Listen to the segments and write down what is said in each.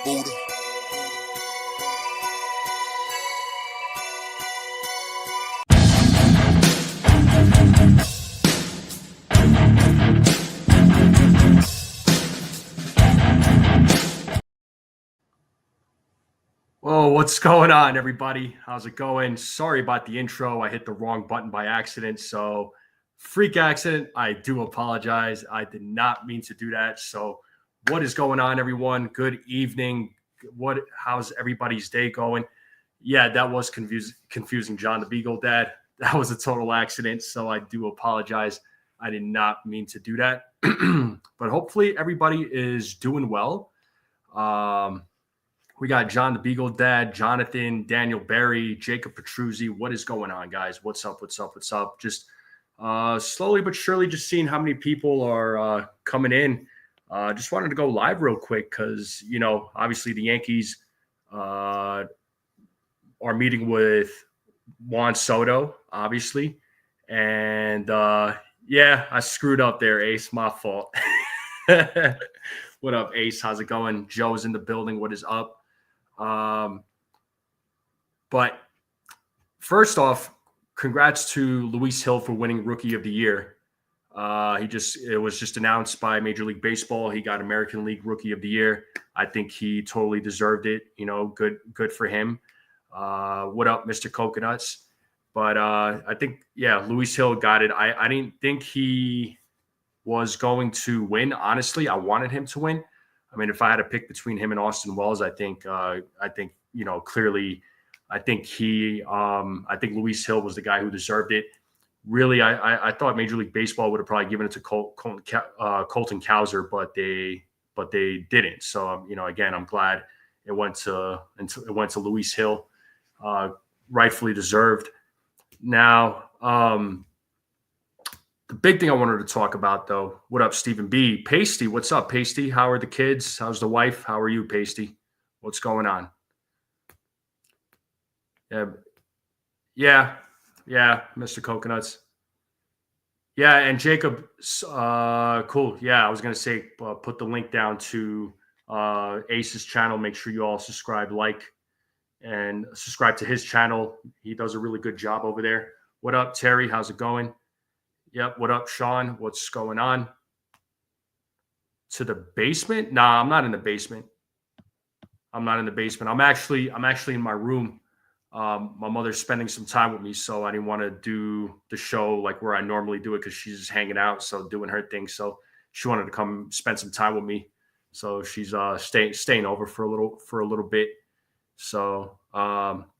Buddha. Whoa, what's going on, everybody? How's it going? Sorry about the intro. I hit the wrong button by accident. So, freak accident. I do apologize. I did not mean to do that. So, what is going on, everyone? Good evening. How's everybody's day going? Yeah, that was confusing, John the Beagle Dad. That was a total accident. So, I do apologize. I did not mean to do that. But hopefully, everybody is doing well. We got John the Beagle Dad, Jonathan, Daniel Berry, Jacob Petruzzi. What is going on, guys? What's up? Just slowly but surely just seeing how many people are coming in. Just wanted to go live real quick because, obviously the Yankees are meeting with Juan Soto, obviously. And, yeah, I screwed up there, Ace. My fault. What up, Ace? How's it going? Joe's in the building. What is up? But first off, congrats to Luis Hill for winning Rookie of the Year. It was just announced by Major League Baseball. He got American League Rookie of the Year. I think he totally deserved it. Good for him. What up, Mr. Coconuts? But I think, Luis Hill got it. I didn't think he was going to win. Honestly, I wanted him to win. I mean, if I had to pick between him and Austin Wells, I think clearly, I think Luis Hill was the guy who deserved it. Really, I thought Major League Baseball would have probably given it to Colton Cowser, but they didn't. So, again, I'm glad it went to Luis Hill, rightfully deserved. Now, the big thing I wanted to talk about, though, what up, Stephen B? Pasty, what's up, Pasty? How are the kids? How's the wife? How are you, Pasty? What's going on? Yeah, Mr. Coconuts. Yeah, and Jacob, cool. Yeah, I was going to say, put the link down to Ace's channel. Make sure you all subscribe, and subscribe to his channel. He does a really good job over there. What up, Terry? How's it going? Yep. What up, Sean? What's going on? To the basement? Nah, I'm not in the basement. I'm actually in my room. My mother's spending some time with me, so I didn't want to do the show like where I normally do it because she's just hanging out, so doing her thing. So she wanted to come spend some time with me. So she's staying over for a little bit. So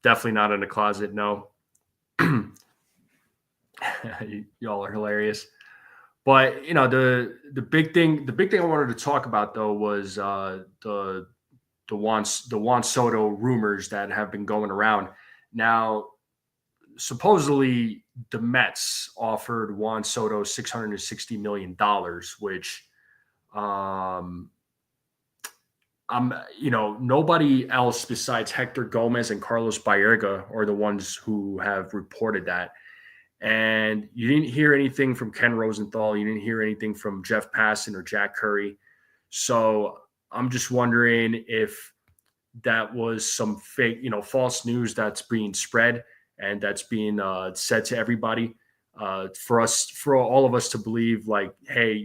definitely not in the closet. No. Y'all are hilarious. But the big thing I wanted to talk about, though, was the Juan Soto rumors that have been going around. Now, supposedly the Mets offered Juan Soto $660 million, which nobody else besides Hector Gomez and Carlos Baerga are the ones who have reported that. And you didn't hear anything from Ken Rosenthal. You didn't hear anything from Jeff Passan or Jack Curry. So I'm just wondering if that was some fake, false news that's being spread and that's being said to everybody for all of us to believe like, hey,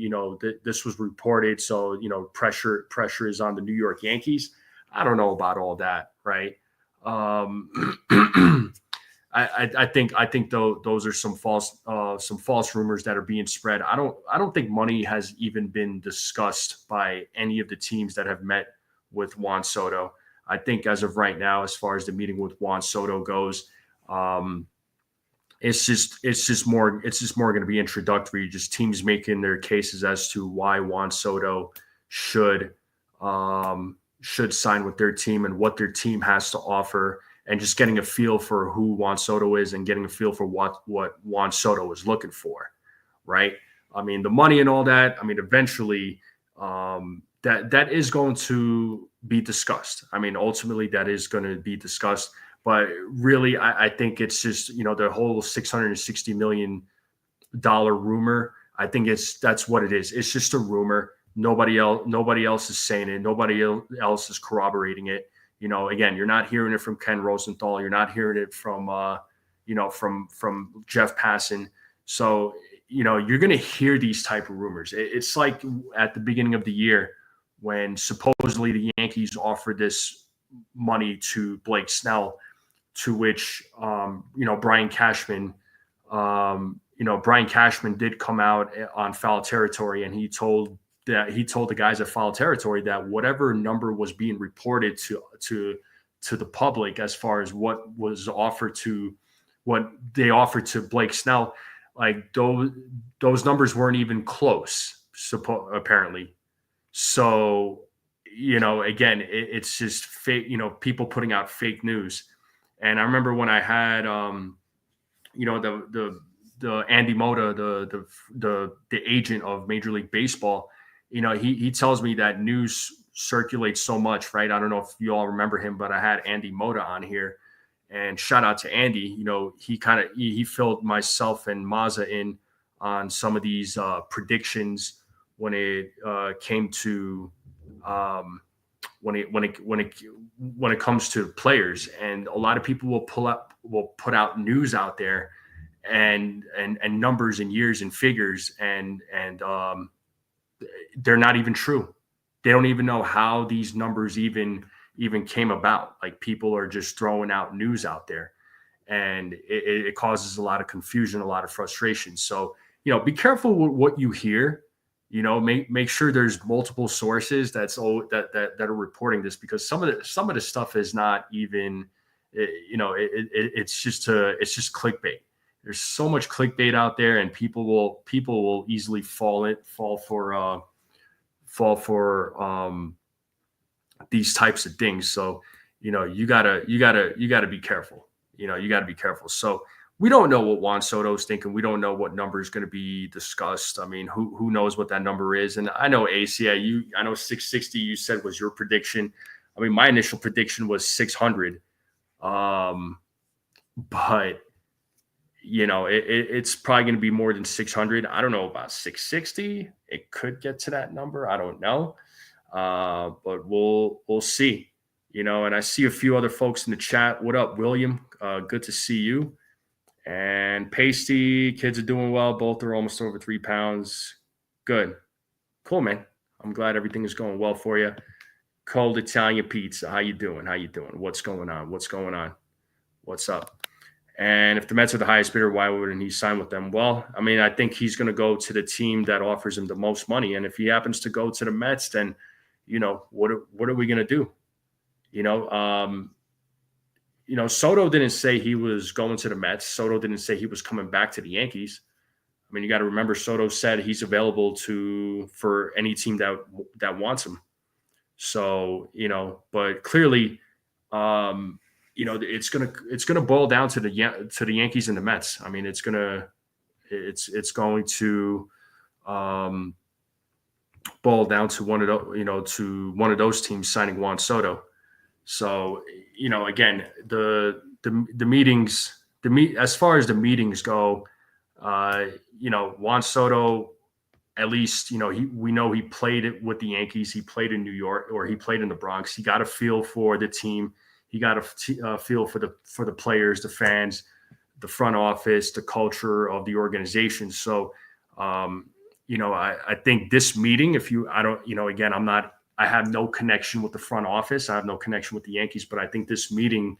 this was reported. So, pressure is on the New York Yankees. I don't know about all that. Right. I think though those are some false rumors that are being spread. I don't think money has even been discussed by any of the teams that have met with Juan Soto. I think as of right now, as far as the meeting with Juan Soto goes, it's just more going to be introductory, just teams making their cases as to why Juan Soto should sign with their team and what their team has to offer. And just getting a feel for who Juan Soto is and getting a feel for what Juan Soto is looking for, right? I mean, the money and all that, I mean, eventually that is going to be discussed. I mean, ultimately that is going to be discussed. But really, I think it's just, the whole $660 million rumor. I think that's what it is. It's just a rumor. Nobody else is saying it. Nobody else is corroborating it. Again, you're not hearing it from Ken Rosenthal. You're not hearing it from from Jeff Passan. So, you're going to hear these type of rumors. It's like at the beginning of the year when supposedly the Yankees offered this money to Blake Snell, to which, Brian Cashman, Brian Cashman did come out on Foul Territory, and he told the guys at Foul Territory that whatever number was being reported to the public as far as what they offered to Blake Snell, like those numbers weren't even close, apparently. So, again, it's just fake, people putting out fake news. And I remember when I had, the Andy Mota, the agent of Major League Baseball, he tells me that news circulates so much, right? I don't know if you all remember him, but I had Andy Mota on here, and shout out to Andy. He filled myself and Mazza in on some of these predictions when it came to when it comes to players, and a lot of people will put out news out there and numbers and years and figures, and they're not even true. They don't even know how these numbers even came about. Like, people are just throwing out news out there, and it causes a lot of confusion, a lot of frustration. So, be careful with what you hear. Make sure there's multiple sources that are reporting this, because some of the stuff is not even, it's just clickbait. There's so much clickbait out there, and people will easily fall for these types of things. So, you gotta be careful. You gotta be careful. So, we don't know what Juan Soto is thinking. We don't know what number is going to be discussed. I mean, who knows what that number is? And I know Ace, I know 660 you said was your prediction. I mean, my initial prediction was 600. But it's probably going to be more than 600. I don't know about 660. It could get to that number. I don't know. But we'll see. And I see a few other folks in the chat. What up, William? Good to see you. And Pasty, kids are doing well. Both are almost over 3 pounds. Good. Cool, man. I'm glad everything is going well for you. Cold Italian pizza. How you doing? What's going on? What's up? And if the Mets are the highest bidder, why wouldn't he sign with them? Well, I mean, I think he's going to go to the team that offers him the most money. And if he happens to go to the Mets, then, what are we going to do? Soto didn't say he was going to the Mets. Soto didn't say he was coming back to the Yankees. I mean, you got to remember, Soto said he's available for any team that wants him. So, but clearly, it's gonna boil down to the Yankees and the Mets. I mean, it's going to boil down to one of those teams signing Juan Soto. So, again, the meetings, as far as the meetings go, Juan Soto, at least, we know he played it with the Yankees. He played in New York, or he played in the Bronx. He got a feel for the team. He got a feel for the players, the fans, the front office, the culture of the organization. So, I think this meeting, I have no connection with the front office. I have no connection with the Yankees, but I think this meeting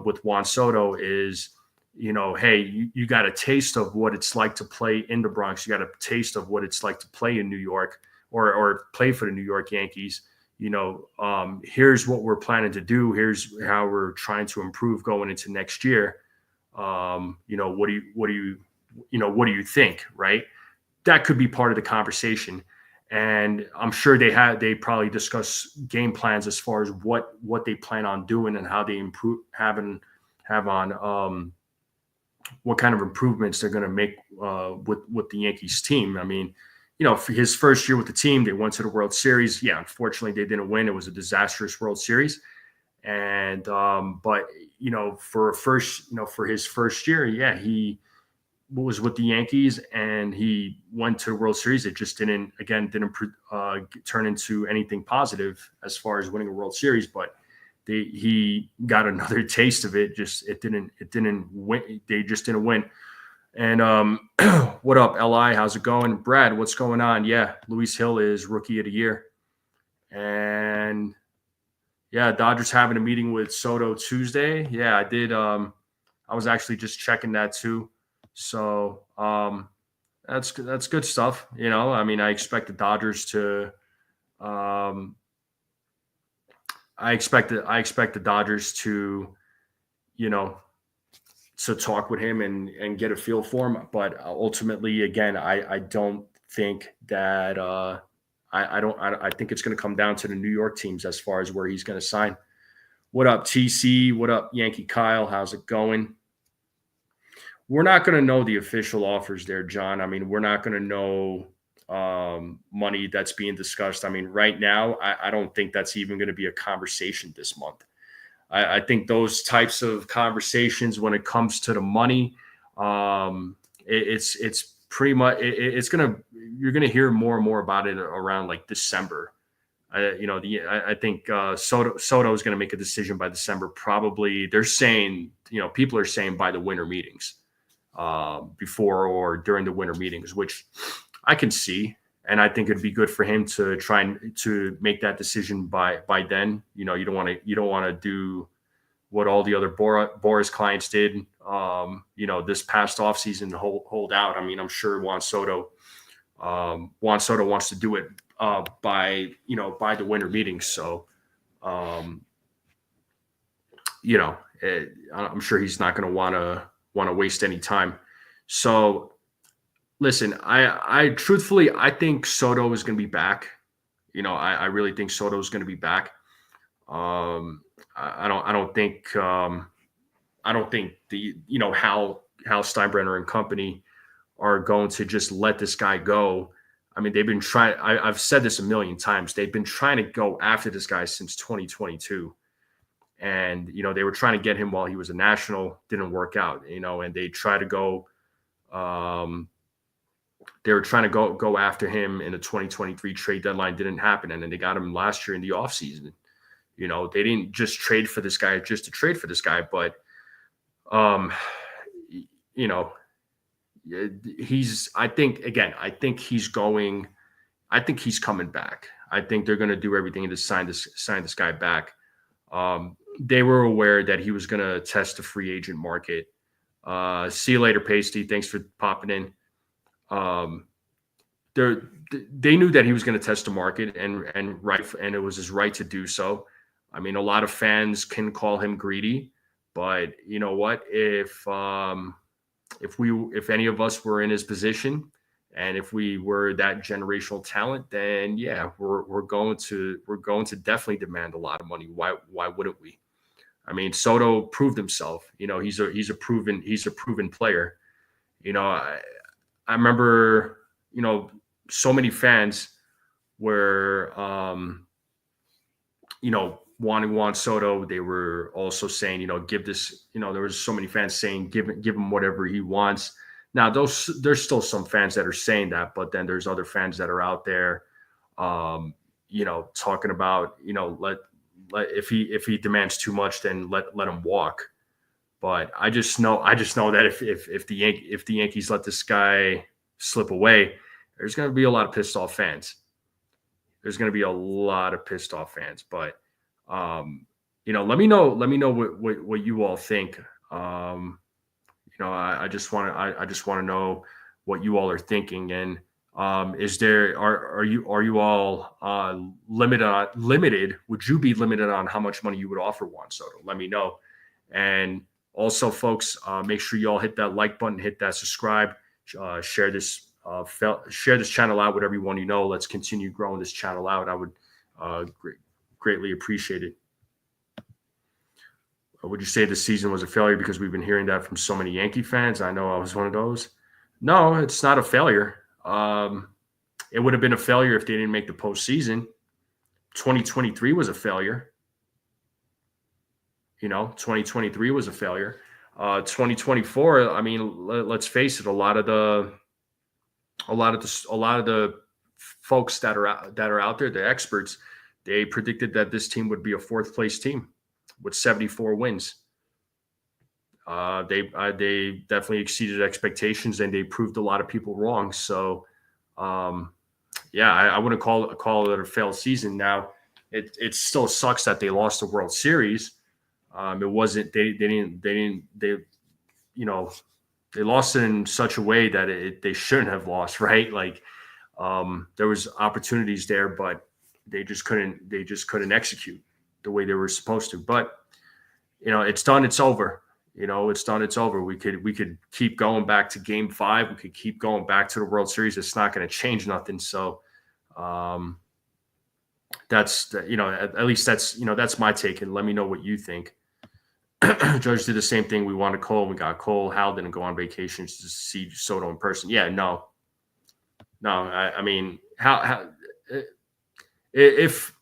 with Juan Soto is, hey, you got a taste of what it's like to play in the Bronx. You got a taste of what it's like to play in New York or play for the New York Yankees. Here's what we're planning to do. Here's how we're trying to improve going into next year. What do you think? Right? That could be part of the conversation. And I'm sure they probably discuss game plans as far as what they plan on doing and how they what kind of improvements they're going to make with the Yankees team. I mean, for his first year with the team, they went to the World Series. Yeah, unfortunately, they didn't win. It was a disastrous World Series. And but for his first year, yeah, he was with the Yankees, and he went to the World Series. It just didn't turn into anything positive as far as winning a World Series. But he got another taste of it. It didn't win. They just didn't win. And what up, Li? How's it going? Brad, what's going on? Yeah, Luis Hill is Rookie of the Year. And yeah, Dodgers having a meeting with Soto Tuesday. Yeah, I did. I was actually just checking that too. So that's good stuff. I mean, I expect the Dodgers to. I expect the Dodgers to, to talk with him and get a feel for him. But ultimately, again, I don't think that I think it's going to come down to the New York teams as far as where he's going to sign. What up, TC? What up, Yankee Kyle? How's it going? We're not going to know the official offers there, John. I mean, we're not going to know money that's being discussed. I mean, right now, I don't think that's even going to be a conversation this month. I think those types of conversations, when it comes to the money, it's pretty much you're gonna hear more and more about it around like December. I think Soto is going to make a decision by December. Probably they're saying, people are saying by the winter meetings, before or during the winter meetings, which I can see. And I think it'd be good for him to try and to make that decision by then. You don't want to do what all the other Boris clients did, this past offseason to hold out. I mean, I'm sure Juan Soto wants to do it by the winter meetings. So, I'm sure he's not going to want to waste any time. So, listen, I truthfully, I think Soto is going to be back. I really think Soto is going to be back. I don't think the how Steinbrenner and company are going to just let this guy go. I mean, they've been trying. I've said this a million times. They've been trying to go after this guy since 2022, and they were trying to get him while he was a national. Didn't work out. And they tried to go. They were trying to go after him in the 2023 trade deadline. Didn't happen, and then they got him last year in the offseason. They didn't just trade for this guy just to trade for this guy, but I think he's coming back. I think they're going to do everything to sign this guy back. They were aware that he was going to test the free agent market. See you later, Pasty. Thanks for popping in. They knew that he was going to test the market and it was his right to do so. I mean, a lot of fans can call him greedy, but you know what? If any of us were in his position, and if we were that generational talent, then yeah, we're going to definitely demand a lot of money. Why wouldn't we? I mean, Soto proved himself. He's a proven player. I remember, so many fans were, wanting Juan Soto. They were also saying, give this, there was so many fans saying, give him whatever he wants. Now, there's still some fans that are saying that, but then there's other fans that are out there, talking about, if he demands too much, then let him walk. But I just know that if the Yankees let this guy slip away, there's going to be a lot of pissed off fans. But let me know what you all think. I just want to know what you all are thinking. And are you all limited? Would you be limited on how much money you would offer Juan Soto? Let me know. And also, folks, make sure you all hit that like button, hit that subscribe, share this channel out with everyone you know. Let's continue growing this channel out. I would greatly appreciate it. Would you say this season was a failure because we've been hearing that from so many Yankee fans? I know I was one of those. No, it's not a failure. It would have been a failure if they didn't make the postseason. 2023 was a failure. 2023 was a failure. 2024. I mean, let's face it. A lot of the folks that are out there, the experts, they predicted that this team would be a fourth place team with 74 wins. They definitely exceeded expectations, and they proved a lot of people wrong. So, yeah, I wouldn't call it a failed season. Now, it still sucks that they lost the World Series. It wasn't they you know they lost it in such a way that they shouldn't have lost, right? Like, there was opportunities there, but they just couldn't execute the way they were supposed to. But it's done. It's over. It's done. It's over. We could keep going back to Game 5. We could keep going back to the World Series. It's not going to change nothing. So, that's at least that's my take. And let me know what you think. Judge did the same thing. We wanted Cole. We got Cole. Hal didn't go on vacation to see Soto in person. Yeah, no. I mean, if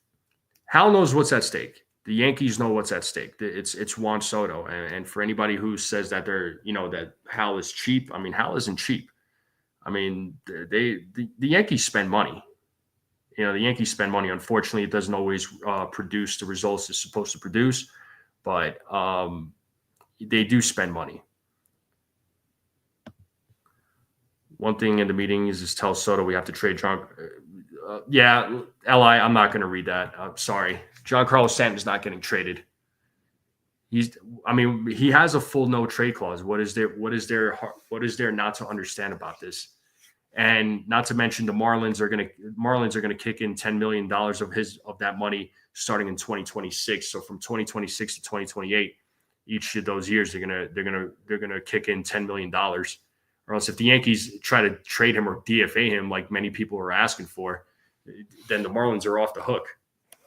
Hal knows what's at stake, the Yankees know what's at stake. It's Juan Soto, and for anybody who says that that Hal is cheap, I mean, Hal isn't cheap. I mean, the Yankees spend money. The Yankees spend money. Unfortunately, it doesn't always produce the results it's supposed to produce, but they do spend money. One thing in the meeting is tell Soto we have to trade John. Yeah, Li, I'm not going to read that. I'm sorry. Giancarlo Stanton's not getting traded. He has a full no trade clause. What is there not to understand about this? And not to mention the Marlins are going to kick in $10 million of that money starting in 2026. So from 2026 to 2028, each of those years they're going to kick in $10 million. Or else if the Yankees try to trade him or DFA him like many people are asking for, then the Marlins are off the hook.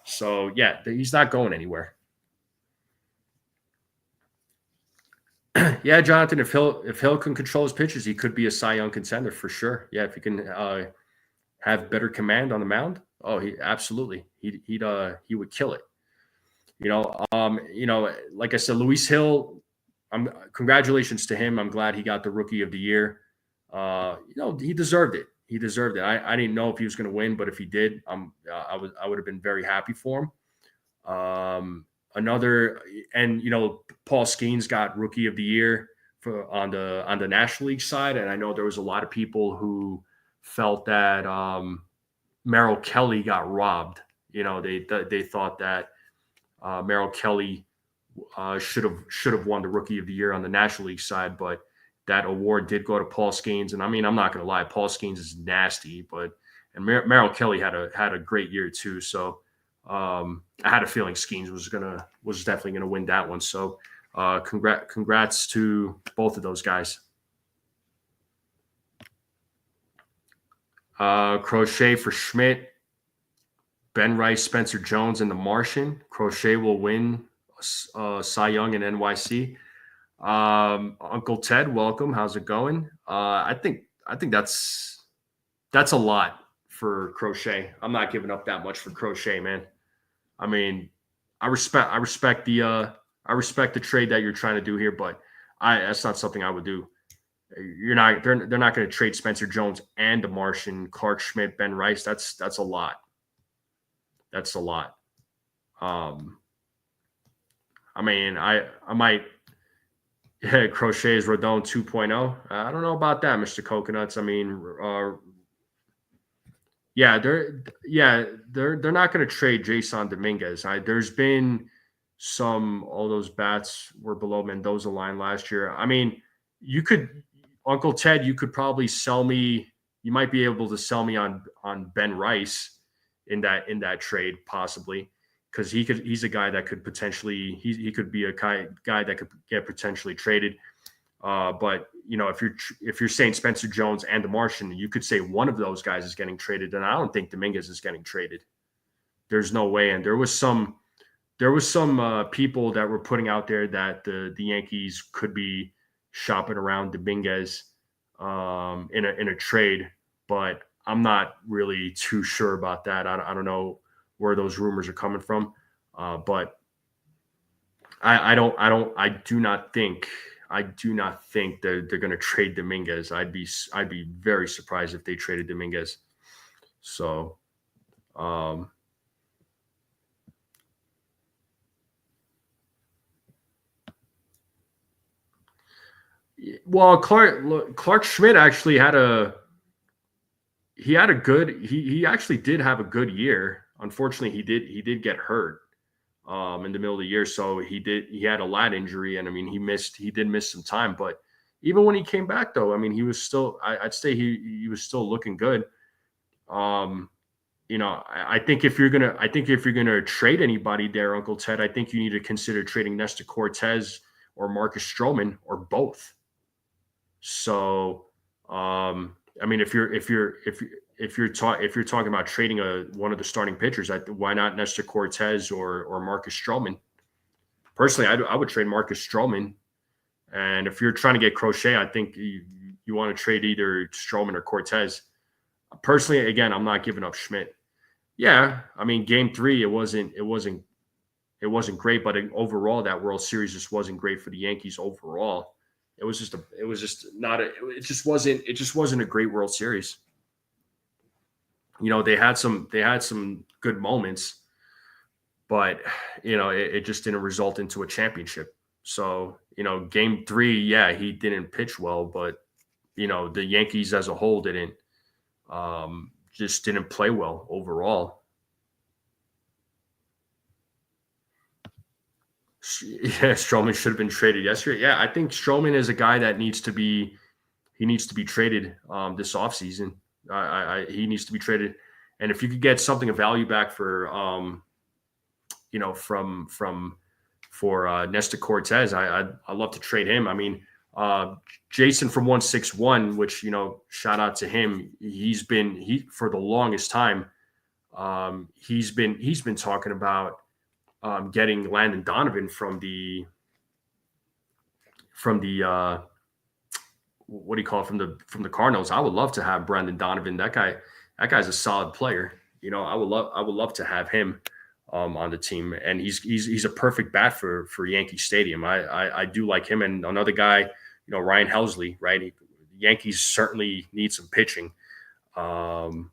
So yeah, he's not going anywhere. Yeah, Jonathan, if Hill can control his pitches, he could be a Cy Young contender for sure. Yeah, if he can have better command on the mound, he absolutely he would kill it. Like I said, Luis Hill, congratulations to him. I'm glad he got the Rookie of the Year. He deserved it. He deserved it. I didn't know if he was going to win, but if he did, I would have been very happy for him. Paul Skeens got Rookie of the Year on the National League side, and I know there was a lot of people who felt that Merrill Kelly got robbed. They thought that Merrill Kelly should have won the Rookie of the Year on the National League side, but that award did go to Paul Skeens. And I mean, I'm not going to lie, Paul Skeens is nasty, and Merrill Kelly had a great year too. So I had a feeling Skeens was definitely gonna win that one. So congrats to both of those guys. Crochet for Schmidt, Ben Rice, Spencer Jones, and the Martian. Crochet will win Cy Young and NYC. Uncle Ted, welcome. How's it going? I think that's a lot for Crochet. I'm not giving up that much for Crochet, man. I mean, I respect the trade that you're trying to do here, but that's not something I would do. They're not going to trade Spencer Jones and the Martian, Clark Schmidt, Ben Rice. That's a lot. That's a lot. I mean, I might. Yeah, Crochet's Rodon 2.0. I don't know about that, Mr. Coconuts. I mean, they're not going to trade Jason Dominguez. There's been all those bats were below Mendoza line last year. I mean, Uncle Ted, you could probably sell me. You might be able to sell me on Ben Rice in that trade possibly, because he's a guy that could potentially he could be a guy that could get potentially traded. But if you're saying Spencer Jones and the Martian, you could say one of those guys is getting traded, and I don't think Dominguez is getting traded. There's no way. And there was some people that were putting out there that the Yankees could be shopping around Dominguez in a trade, but I'm not really too sure about that. I don't know where those rumors are coming from, but I do not think I do not think they're going to trade Dominguez. I'd be very surprised if they traded Dominguez. So, well, Clark Schmidt actually he actually did have a good year. Unfortunately, he did get hurt in the middle of the year, so he had a lat injury, and I mean he did miss some time. But even when he came back, though, I mean he was still I'd say he was still looking good. I think if you're gonna trade anybody there, Uncle Ted, I think you need to consider trading Nestor Cortes or Marcus Stroman or both. So, I mean, if you're talking about trading one of the starting pitchers, why not Nestor Cortes or Marcus Stroman? Personally, I would trade Marcus Stroman. And if you're trying to get Crochet, I think you want to trade either Stroman or Cortes. Personally, again, I'm not giving up Schmidt. Yeah, I mean, Game 3, it wasn't great, but overall, that World Series just wasn't great for the Yankees overall. It just wasn't a great World Series. They had some good moments, but it just didn't result into a championship. So, Game 3, yeah, he didn't pitch well, but the Yankees as a whole just didn't play well overall. Yeah, Stroman should have been traded yesterday. Yeah, I think Stroman is a guy that needs to be traded this offseason. He needs to be traded, and if you could get something of value back for Nestor Cortes, I'd love to trade him. I mean, Jason from 161, which shout out to him. He's been for the longest time. He's been talking about getting Landon Donovan from the what do you call it, from the Cardinals. I would love to have Brandon Donovan. That guy's a solid player. I would love to have him on the team, and he's a perfect bat for Yankee Stadium. I do like him, and another guy, Ryan Helsley, right? Yankees certainly need some pitching. So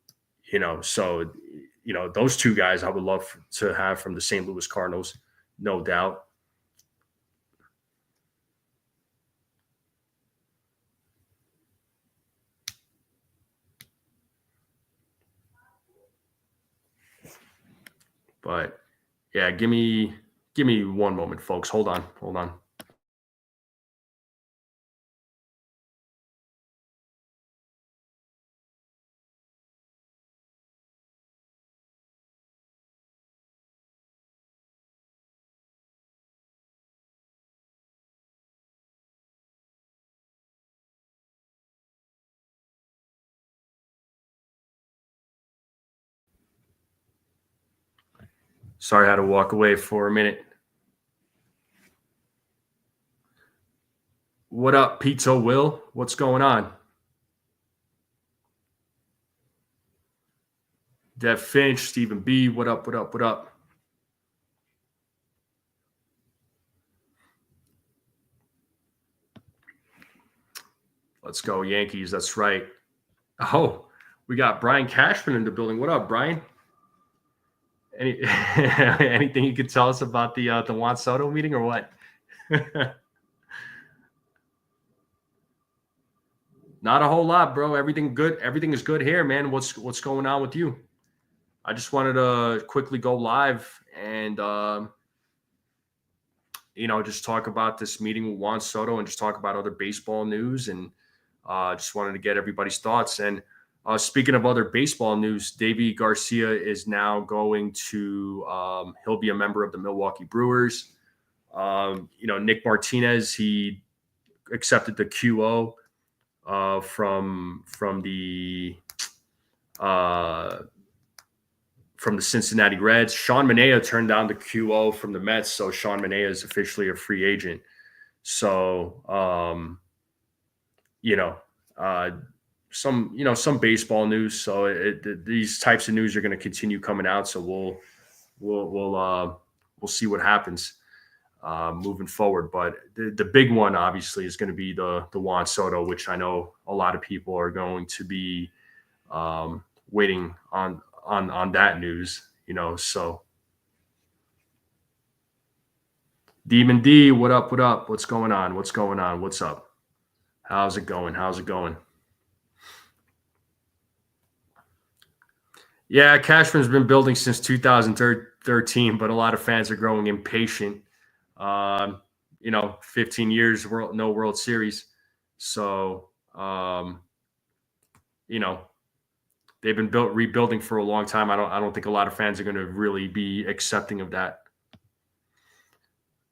those two guys I would love to have from the St. Louis Cardinals, no doubt. But yeah, give me one moment, folks. Hold on. Sorry, I had to walk away for a minute. What up, Pizza Will? What's going on? Dev Finch, Stephen B. What up? Let's go, Yankees. That's right. Oh, we got Brian Cashman in the building. What up, Brian? Anything you could tell us about the Juan Soto meeting or what? Not a whole lot, bro. Everything good. Everything is good here, man. What's going on with you? I just wanted to quickly go live and just talk about this meeting with Juan Soto and just talk about other baseball news, and just wanted to get everybody's thoughts. And speaking of other baseball news, Davy Garcia is now going to he'll be a member of the Milwaukee Brewers. Nick Martinez, he accepted the QO from the Cincinnati Reds. Sean Manaea turned down the QO from the Mets, so Sean Manaea is officially a free agent. So, some baseball news. So these types of news are going to continue coming out. So we'll see what happens. moving forward. But the big one, obviously, is going to be the Juan Soto, which I know a lot of people are going to be waiting on that news. So Demon D, what up? What up? What's going on? What's going on? What's up? How's it going? How's it going? Yeah, Cashman's been building since 2013, but a lot of fans are growing impatient. 15 years, no World Series. So, they've been rebuilding for a long time. I don't think a lot of fans are going to really be accepting of that.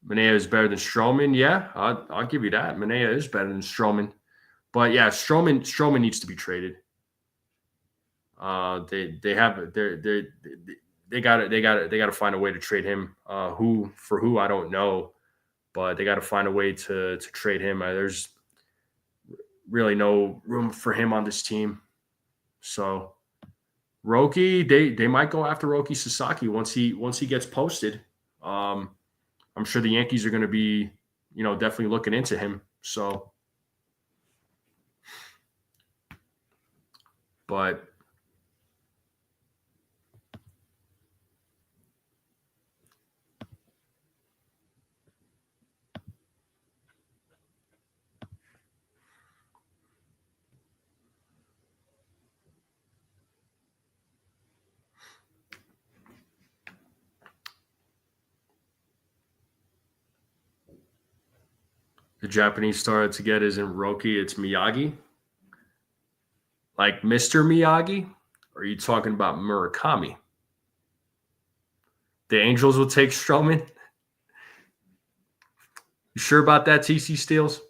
Manaea is better than Stroman. Yeah, I'll give you that. Manaea is better than Stroman. But yeah, Stroman needs to be traded. They got to find a way to trade him. Who I don't know, but they got to find a way to trade him. There's really no room for him on this team. So Roki, they might go after Roki Sasaki once he gets posted. I'm sure the Yankees are going to be, definitely looking into him. So, but the Japanese star to get isn't Roki, it's Miyagi. Like Mr. Miyagi? Or are you talking about Murakami? The Angels will take Stroman? You sure about that, TC Steels?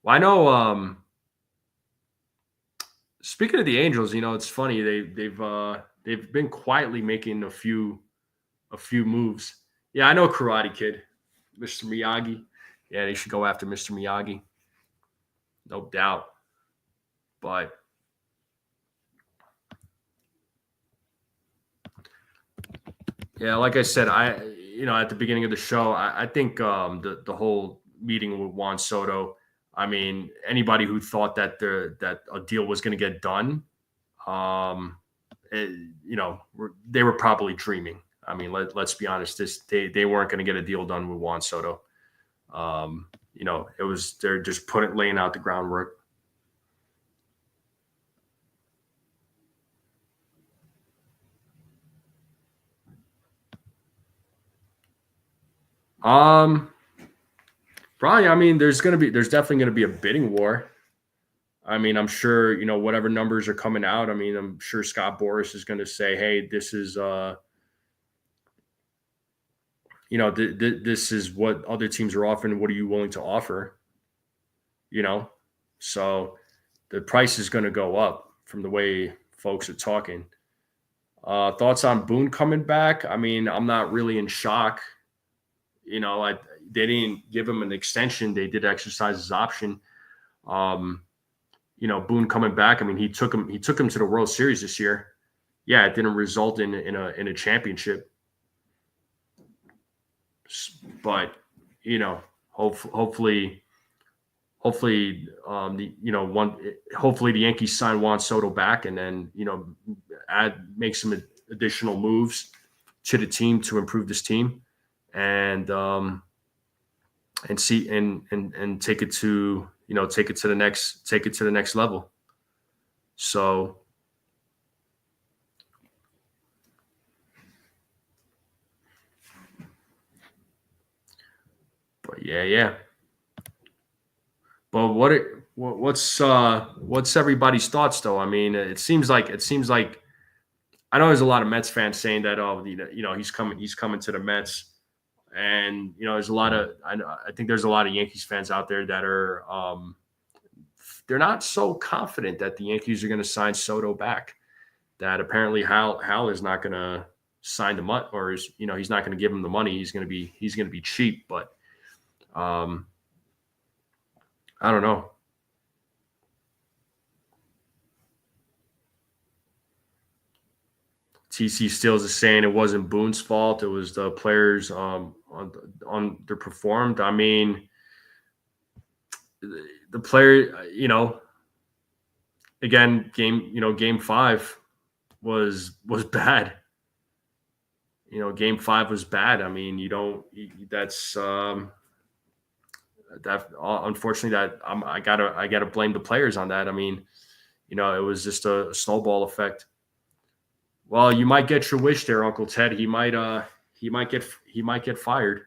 Well, I know. Speaking of the Angels, it's funny they've been quietly making a few moves. Yeah, I know Karate Kid, Mr. Miyagi. Yeah, they should go after Mr. Miyagi, no doubt. But yeah, like I said, at the beginning of the show, I think the whole meeting with Juan Soto. I mean, anybody who thought that that a deal was going to get done, they were probably dreaming. I mean, let's be honest. They weren't going to get a deal done with Juan Soto. They're just laying out the groundwork. Probably. I mean, there's definitely going to be a bidding war. I mean, I'm sure, whatever numbers are coming out. I mean, I'm sure Scott Boras is going to say, hey, this is, this is what other teams are offering. What are you willing to offer? So the price is going to go up from the way folks are talking. Thoughts on Boone coming back? I mean, I'm not really in shock. They didn't give him an extension. They did exercise his option. Boone coming back. I mean, he took him to the World Series this year. Yeah, it didn't result in a championship, but hopefully, hopefully the Yankees sign Juan Soto back, and then make some additional moves to the team to improve this team, and see and take it to the next level. So. But yeah. But what's everybody's thoughts though? I mean, it seems like I know there's a lot of Mets fans saying that he's coming to the Mets, and there's a lot of I think there's a lot of Yankees fans out there that are they're not so confident that the Yankees are going to sign Soto back. That apparently Hal is not going to sign the money, or he's not going to give him the money. He's going to be cheap, but. I don't know. TC Stills is saying it wasn't Boone's fault. It was the players underperformed. I mean, the player, again, game 5 was bad. Game 5 was bad. I mean, that's that unfortunately that I gotta blame the players on that. I mean, it was just a snowball effect. Well, you might get your wish there, Uncle Ted. He might get fired.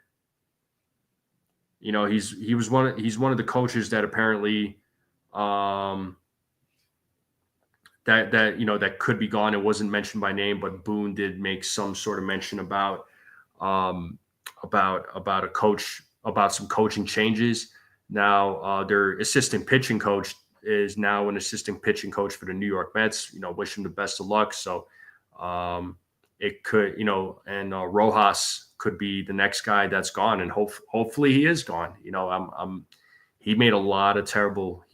He's one of the coaches that apparently that could be gone. It wasn't mentioned by name, but Boone did make some sort of mention about a coach, about some coaching changes. Now their assistant pitching coach is now an assistant pitching coach for the New York Mets. Wish him the best of luck. So it could, and Rojas could be the next guy that's gone, and hopefully he is gone. He made a lot of terrible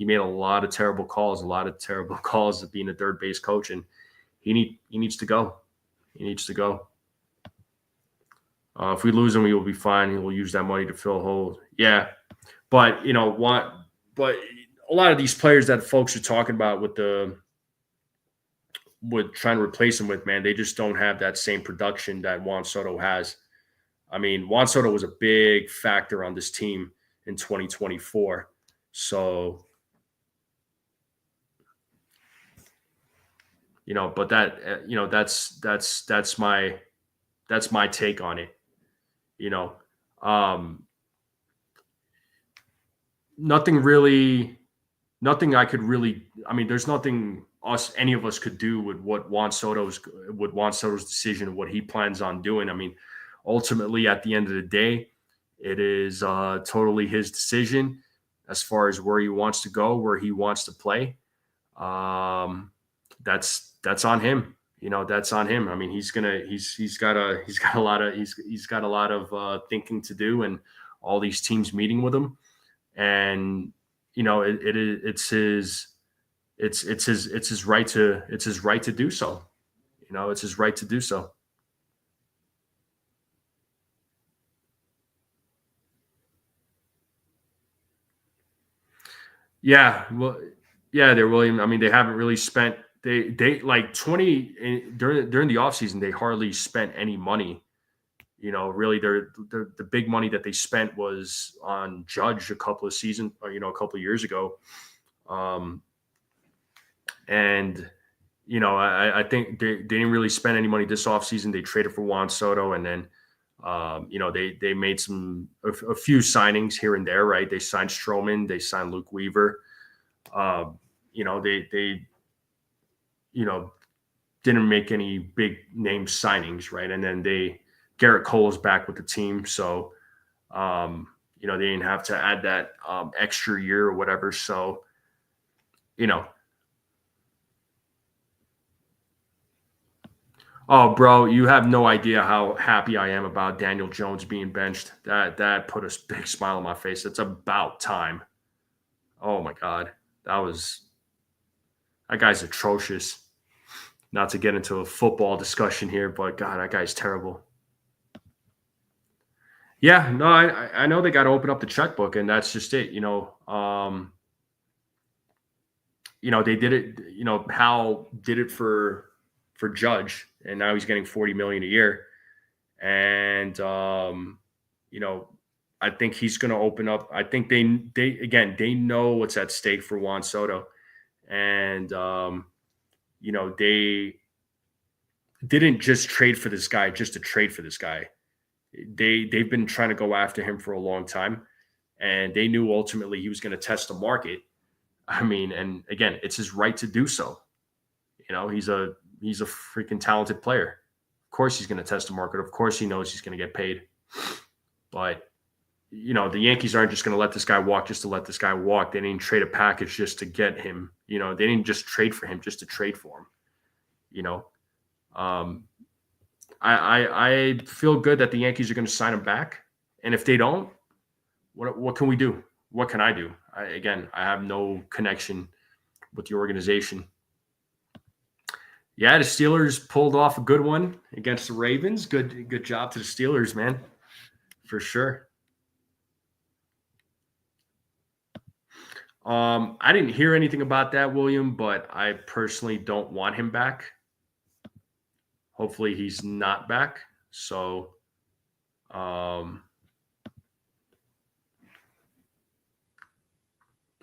calls, of being a third base coach, and he needs to go. He needs to go. If we lose him, we will be fine. He will use that money to fill holes. Yeah, but But a lot of these players that folks are talking about with trying to replace him with, man, they just don't have that same production that Juan Soto has. I mean, Juan Soto was a big factor on this team in 2024. So, but that's my take on it. Nothing I could really, there's nothing any of us could do with what Juan Soto's decision, what he plans on doing. Ultimately at the end of the day, it is totally his decision as far as where he wants to go, where he wants to play. That's on him. That's on him. He's got a lot of thinking to do, and all these teams meeting with him, and it's his right to do so. It's his right to do so. Yeah, well, yeah, they're William. They haven't really spent they like 20 during the offseason, they hardly spent any money. Really, the big money that they spent was on Judge a couple of years ago. And I think they didn't really spend any money this offseason. They traded for Juan Soto, and then they made a few signings here and there, right? They signed Stroman, they signed Luke Weaver. They didn't make any big name signings, right? And then Garrett Cole is back with the team, so they didn't have to add that extra year or whatever. So, oh, bro, you have no idea how happy I am about Daniel Jones being benched. That put a big smile on my face. It's about time. Oh my God, that guy's atrocious. Not to get into a football discussion here, but God, that guy's terrible. Yeah, no, I know they got to open up the checkbook, and that's just it. They did it. Hal did it for Judge, and now he's getting $40 million a year. And I think he's going to open up. I think they know what's at stake for Juan Soto, and they didn't just trade for this guy just to trade for this guy. They've been trying to go after him for a long time, and they knew ultimately he was going to test the market. And again, it's his right to do so. He's a freaking talented player. Of course he's going to test the market. Of course he knows he's going to get paid. But, the Yankees aren't just going to let this guy walk just to let this guy walk. They didn't trade a package just to get him. They didn't just trade for him just to trade for him. I feel good that the Yankees are going to sign him back. And if they don't, what can we do? What can I do? I have no connection with the organization. Yeah, the Steelers pulled off a good one against the Ravens. Good job to the Steelers, man, for sure. I didn't hear anything about that, William, but I personally don't want him back. Hopefully, he's not back. So, um,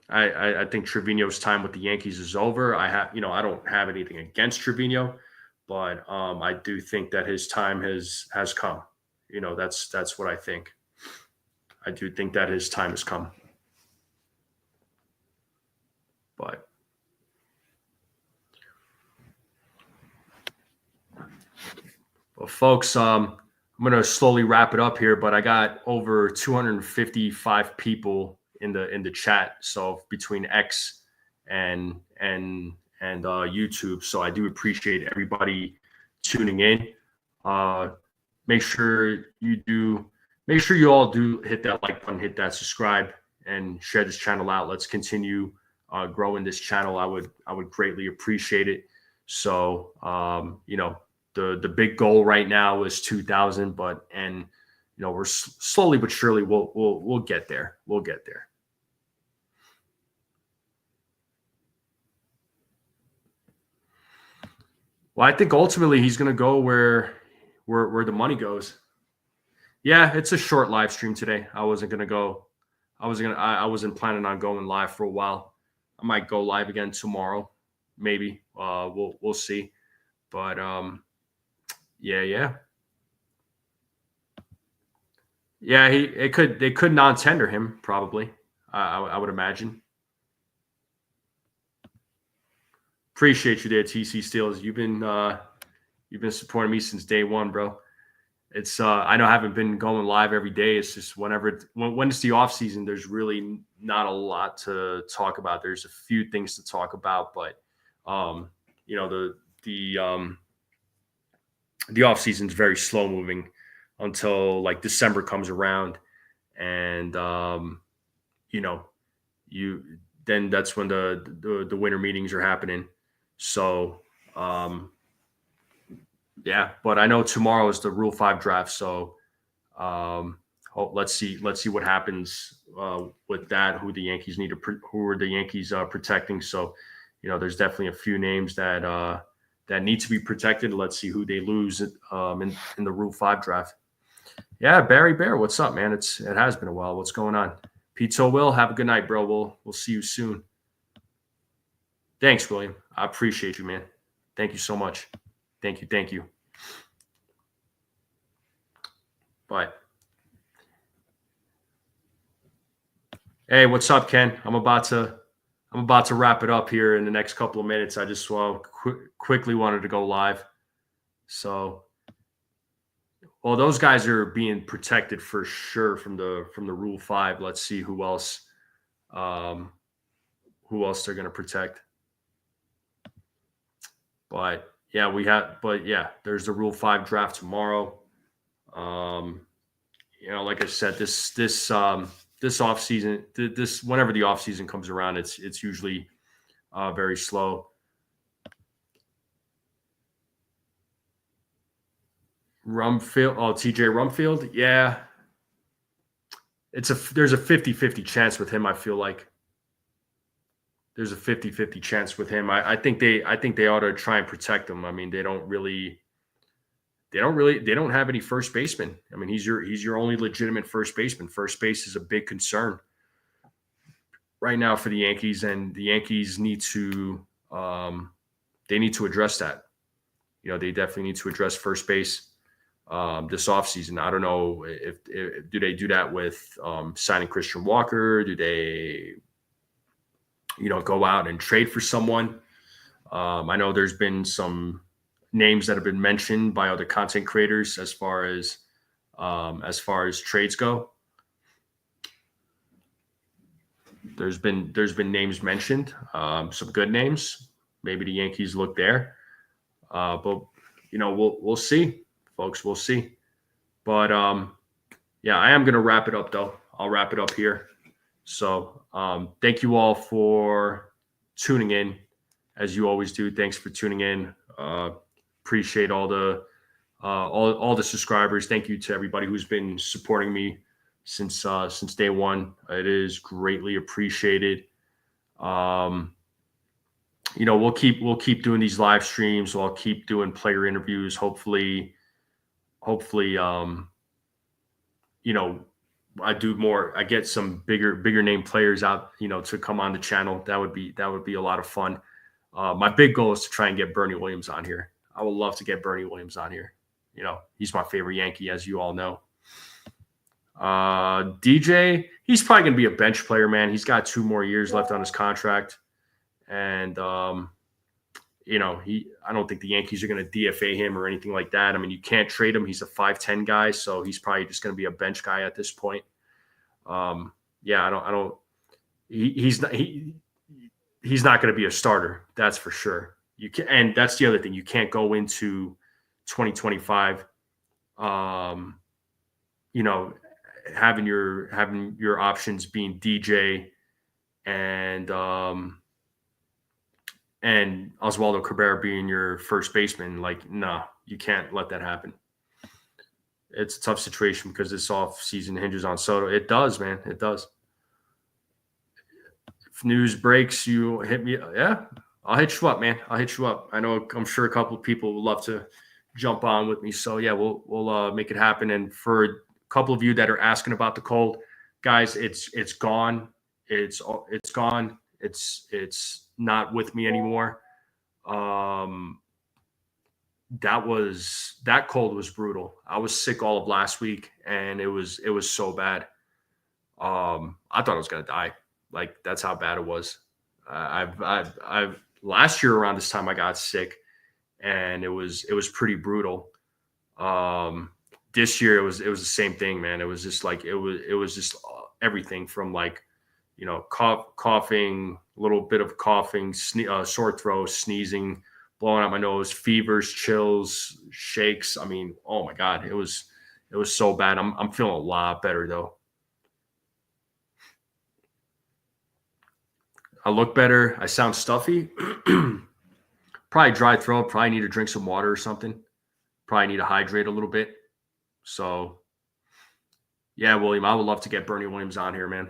I think Trevino's time with the Yankees is over. I don't have anything against Trevino, but I do think that his time has come. That's what I think. I do think that his time has come. But well, folks, I'm going to slowly wrap it up here. But I got over 255 people in the chat. So between X and YouTube, so I do appreciate everybody tuning in. Make sure you all do hit that like button, hit that subscribe, and share this channel out. Let's continue growing this channel. I would greatly appreciate it. So the big goal right now is 2,000, and we're slowly but surely we'll get there. We'll get there. Well, I think ultimately he's going to go where the money goes. Yeah, it's a short live stream today. I wasn't planning on going live for a while. I might go live again tomorrow, maybe. We'll see. But yeah. They could non-tender him probably. I would imagine. Appreciate you there, TC Steels. You've been supporting me since day one, bro. It's I know I haven't been going live every day. It's just when it's the off season, there's really not a lot to talk about. There's a few things to talk about, but the off season is very slow moving until like December comes around, and then that's when the winter meetings are happening. So yeah, but I know tomorrow is the Rule 5 draft, so let's see what happens with that. Who the Yankees who are the Yankees protecting? So, there's definitely a few names that need to be protected. Let's see who they lose in the Rule 5 draft. Yeah, Barry Bear, what's up, man? It has been a while. What's going on? Pizza Will, have a good night, bro. We'll see you soon. Thanks, William. I appreciate you, man. Thank you so much. Thank you. But hey, what's up, Ken? I'm about to wrap it up here in the next couple of minutes. I just quickly wanted to go live. So, well, those guys are being protected for sure from the Rule 5. Let's see who else they're going to protect. But yeah, there's the Rule 5 draft tomorrow. Like I said, this off season, whenever the off season comes around, it's usually very slow. TJ Rumfield, yeah. There's a 50-50 chance with him. I feel like there's a 50-50 chance with him. I think they ought to try and protect him. I mean, they don't have any first baseman. I mean, he's your only legitimate first baseman. First base is a big concern right now for the Yankees, and the Yankees need to address that. They definitely need to address first base this offseason. I don't know if do they do that with signing Christian Walker? Do they go out and trade for someone? I know there's been some names that have been mentioned by other content creators as far as trades go. There's been names mentioned, some good names. Maybe the Yankees look there, but we'll see, folks. We'll see. But yeah, I am gonna wrap it up though. I'll wrap it up here. So thank you all for tuning in, as you always do. Thanks for tuning in. Appreciate all the subscribers. Thank you to everybody who's been supporting me since day one. It is greatly appreciated. We'll keep doing these live streams. So I'll keep doing player interviews. Hopefully, I do more. I get some bigger name players out, to come on the channel. That would be a lot of fun. My big goal is to try and get Bernie Williams on here. I would love to get Bernie Williams on here. He's my favorite Yankee, as you all know. DJ, he's probably going to be a bench player, man. He's got 2 more years left on his contract. And, I don't think the Yankees are going to DFA him or anything like that. I mean, you can't trade him. He's a 5'10" guy, so he's probably just going to be a bench guy at this point. He's not going to be a starter. That's for sure. And that's the other thing. You can't go into 2025, having your options being DJ and Oswaldo Cabrera being your first baseman. Like, no, you can't let that happen. It's a tough situation because this off season hinges on Soto. It does, man. It does. If news breaks, you hit me. Yeah, I'll hit you up, man. I'll hit you up. I'm sure a couple of people would love to jump on with me. So yeah, we'll make it happen. And for a couple of you that are asking about the cold, guys, it's gone. It's gone. It's not with me anymore. That cold was brutal. I was sick all of last week, and it was so bad. I thought I was gonna die. Like, that's how bad it was. I've last year around this time I got sick, and it was pretty brutal. This year it was the same thing, man. It was just like it was just everything from like, coughing, a little bit of coughing, sore throat, sneezing, blowing out my nose, fevers, chills, shakes. I mean, oh my God, it was so bad. I'm feeling a lot better though. I look better. I sound stuffy. Probably dry throat. Probably need to drink some water or something. Probably need to hydrate a little bit. So, yeah, William, I would love to get Bernie Williams on here, man.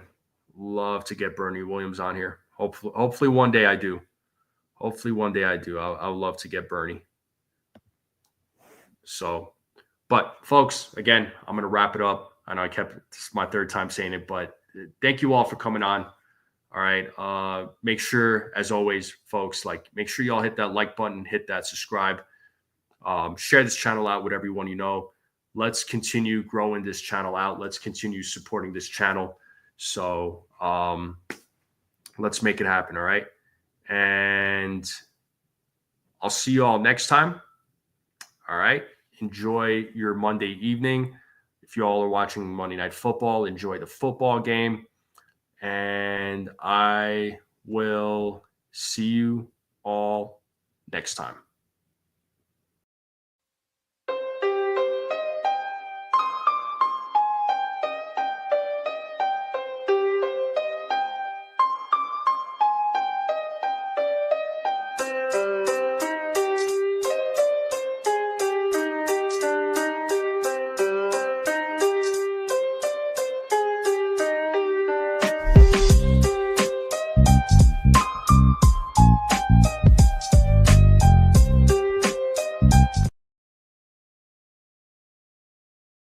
Love to get Bernie Williams on here. Hopefully one day I do. I would love to get Bernie. So, but folks, again, I'm going to wrap it up. I know this is my 3rd time saying it, but thank you all for coming on. All right. Make sure, as always, folks, make sure y'all hit that like button, hit that subscribe, share this channel out with everyone you know. Let's continue growing this channel out. Let's continue supporting this channel. So let's make it happen. All right. And I'll see you all next time. All right. Enjoy your Monday evening. If you all are watching Monday Night Football, enjoy the football game. And I will see you all next time.